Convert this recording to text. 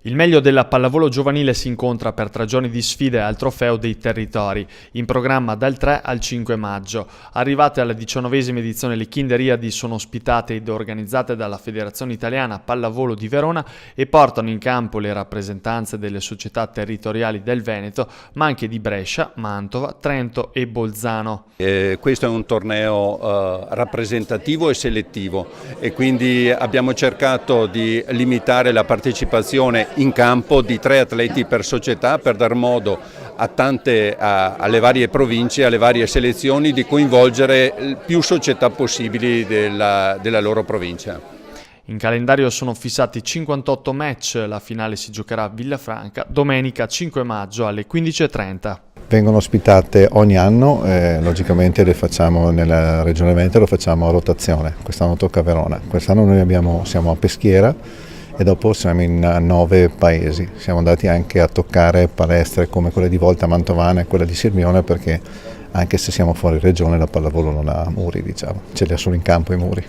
Il meglio della pallavolo giovanile si incontra per 3 giorni di sfide al Trofeo dei Territori, in programma dal 3 al 5 maggio. Arrivate alla 19ª edizione, le Kinderiadi sono ospitate ed organizzate dalla Federazione Italiana Pallavolo di Verona e portano in campo le rappresentanze delle società territoriali del Veneto, ma anche di Brescia, Mantova, Trento e Bolzano. Questo è un torneo rappresentativo e selettivo e quindi abbiamo cercato di limitare la partecipazione in campo di 3 atleti per società per dar modo alle varie province, alle varie selezioni di coinvolgere più società possibili della loro provincia. In calendario sono fissati 58 match, la finale si giocherà a Villafranca domenica 5 maggio alle 15:30. Vengono ospitate ogni anno, logicamente le facciamo nella regione Veneto, lo facciamo a rotazione, quest'anno tocca a Verona, quest'anno noi siamo a Peschiera e dopo siamo in 9 paesi, siamo andati anche a toccare palestre come quelle di Volta Mantovana e quella di Sirmione, perché anche se siamo fuori regione la pallavolo non ha muri, diciamo, ce li ha solo in campo i muri.